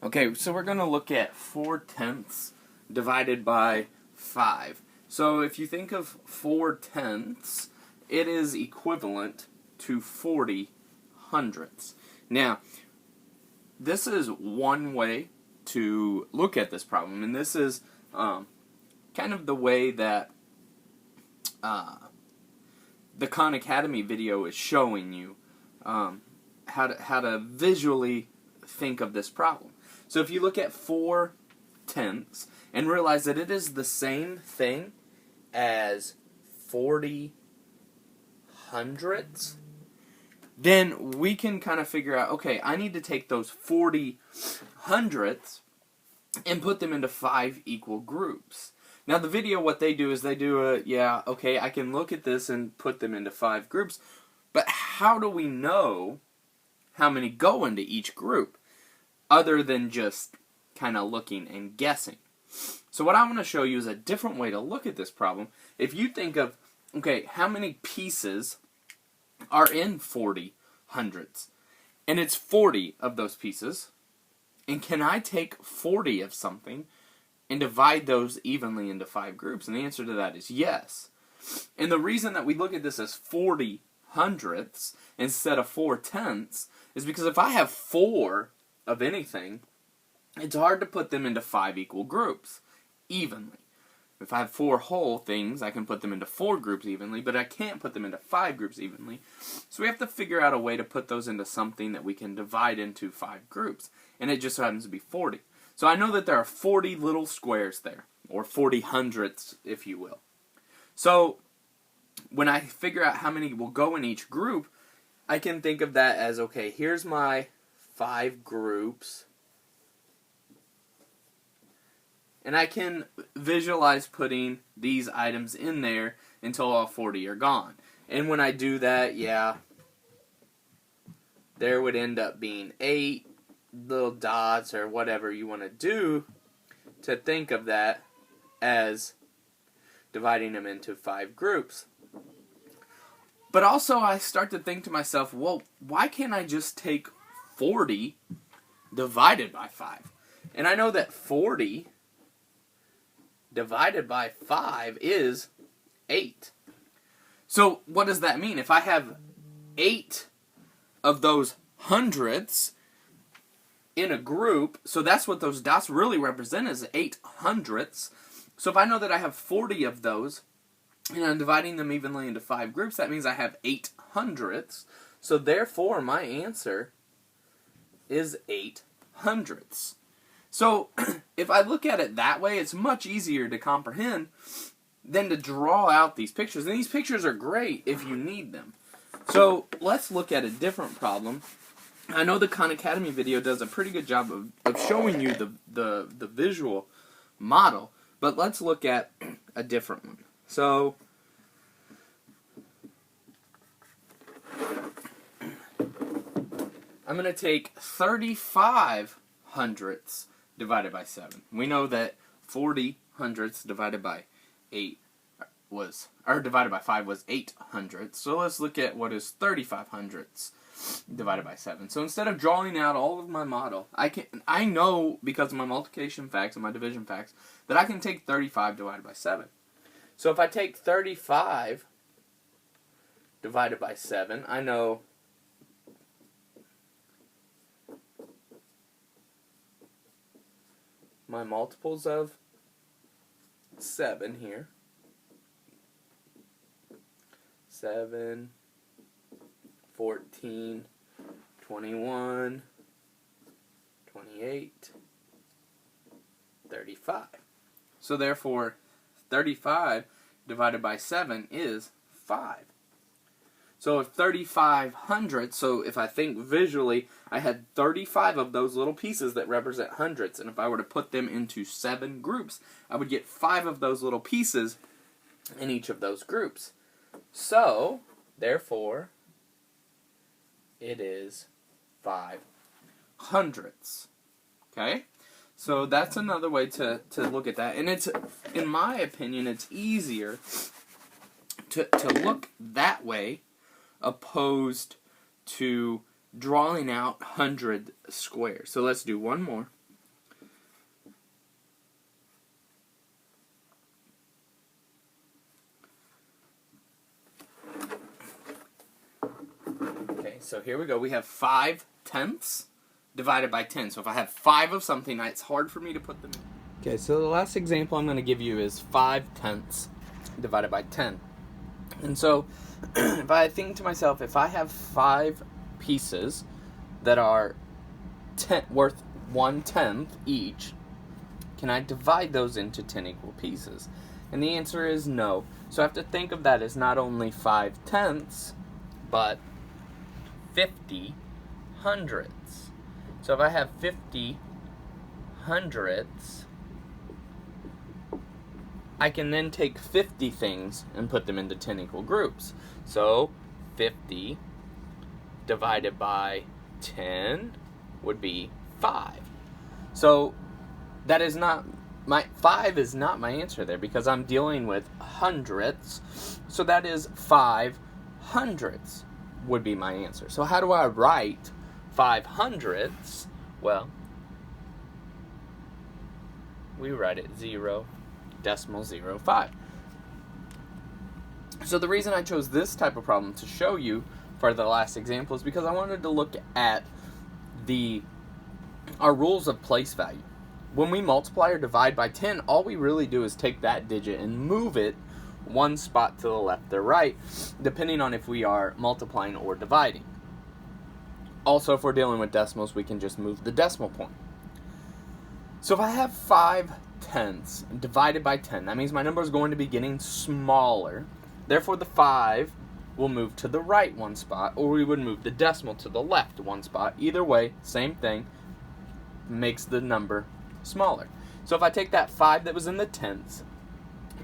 Okay, so we're going to look at 4/10 divided by 5. So if you think of 4/10, it is equivalent to 40 hundredths. Now, this is one way to look at this problem, and this is kind of the way that the Khan Academy video is showing you how to visually think of this problem. So if you look at 4/10 and realize that it is the same thing as 40 hundredths, then we can kind of figure out, okay, I need to take those 40 hundredths and put them into 5 equal groups. Now the video, what they do is they do okay, I can look at this and put them into 5 groups, but how do we know how many go into each group, other than just kind of looking and guessing? So what I'm going to show you is a different way to look at this problem. If you think of, okay, how many pieces are in 40 hundredths? And it's 40 of those pieces. And can I take 40 of something and divide those evenly into 5 groups? And the answer to that is yes. And the reason that we look at this as 40 hundredths instead of 4/10 is because if I have 4 of anything, it's hard to put them into 5 equal groups evenly. If I have 4 whole things, I can put them into 4 groups evenly, but I can't put them into 5 groups evenly. So we have to figure out a way to put those into something that we can divide into 5 groups. And it just happens to be 40. So I know that there are 40 little squares there, or 40 hundredths, if you will. So when I figure out how many will go in each group, I can think of that as, okay, here's my 5 groups. And I can visualize putting these items in there until all 40 are gone. And when I do that, there would end up being 8 little dots or whatever you want to do to think of that as dividing them into 5 groups. But also I start to think to myself, well, why can't I just take 40 divided by 5? And I know that 40 divided by 5 is 8. So what does that mean? If I have 8 of those hundredths in a group, so that's what those dots really represent, is 8 hundredths. So if I know that I have 40 of those, and I'm dividing them evenly into 5 groups, that means I have 8 hundredths. So therefore, my answer is 8 hundredths. So if I look at it that way, it's much easier to comprehend than to draw out these pictures. And these pictures are great if you need them. So let's look at a different problem. I know the Khan Academy video does a pretty good job of showing you the visual model, but let's look at a different one. So I'm going to take 35 hundredths divided by 7. We know that 40 hundredths divided by 5 was 8 hundredths. So let's look at what is 35 hundredths divided by 7. So instead of drawing out all of my model, I know, because of my multiplication facts and my division facts, that I can take 35 divided by 7. So if I take 35 divided by 7, I know my multiples of 7 here. 7, 14, 21, 28, 35. So therefore, 35 divided by 7 is 5. So if 35 hundredths, so if I think visually, I had 35 of those little pieces that represent hundredths, and if I were to put them into 7 groups, I would get 5 of those little pieces in each of those groups. So, therefore, it is 5 hundredths. Okay? So that's another way to look at that. And it's, in my opinion, it's easier to look that way opposed to drawing out 100 squares. So let's do one more. So here we go. We have 5/10 divided by 10. So if I have 5 of something, it's hard for me to put them in. Okay, so the last example I'm going to give you is 5/10 divided by 10. And so if I think to myself, if I have 5 pieces that are worth 1/10 each, can I divide those into 10 equal pieces? And the answer is no. So I have to think of that as not only 5/10, but 50 hundredths. So if I have 50 hundredths, I can then take 50 things and put them into 10 equal groups. So 50 divided by 10 would be 5. So that is not my 5 is not my answer there because I'm dealing with hundredths. So that is 5 hundredths would be my answer. So how do I write 5 hundredths? Well, we write it 0.05. So the reason I chose this type of problem to show you for the last example is because I wanted to look at our rules of place value. When we multiply or divide by 10, all we really do is take that digit and move it one spot to the left or right, depending on if we are multiplying or dividing. Also, if we're dealing with decimals, we can just move the decimal point. So if I have 5/10 divided by 10, that means my number is going to be getting smaller. Therefore, the 5 will move to the right one spot, or we would move the decimal to the left one spot. Either way, same thing, makes the number smaller. So if I take that 5 that was in the tenths,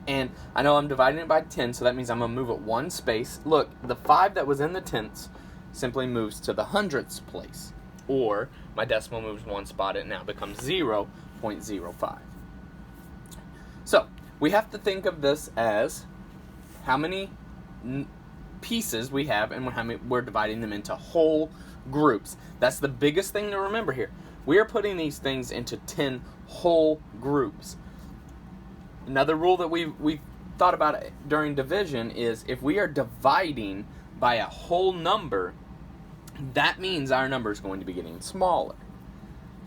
and I know I'm dividing it by 10, so that means I'm going to move it one space. Look, the 5 that was in the tenths simply moves to the hundredths place, or my decimal moves one spot, it now becomes 0.05. So we have to think of this as how many pieces we have and how many we're dividing them into whole groups. That's the biggest thing to remember here. We are putting these things into 10 whole groups. Another rule that we've thought about during division is if we are dividing by a whole number, that means our number is going to be getting smaller.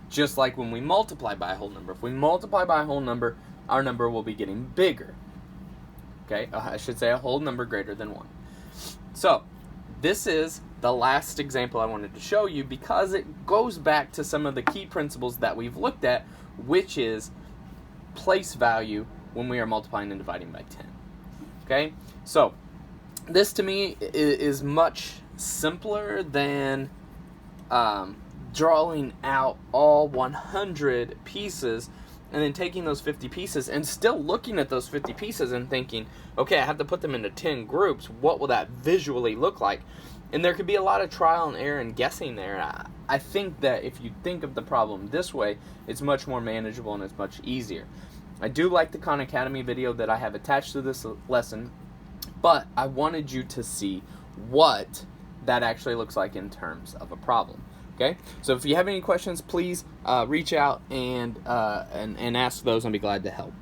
Just like when we multiply by a whole number. If we multiply by a whole number, our number will be getting bigger. Okay, I should say a whole number greater than 1. So, this is the last example I wanted to show you because it goes back to some of the key principles that we've looked at, which is place value when we are multiplying and dividing by 10. Okay, so this to me is much simpler than drawing out all 100 pieces and then taking those 50 pieces and still looking at those 50 pieces and thinking, okay, I have to put them into 10 groups. What will that visually look like? And there could be a lot of trial and error and guessing there. I think that if you think of the problem this way, it's much more manageable and it's much easier. I do like the Khan Academy video that I have attached to this lesson, but I wanted you to see what that actually looks like in terms of a problem. Okay, so if you have any questions, please reach out and ask those. I'll be glad to help.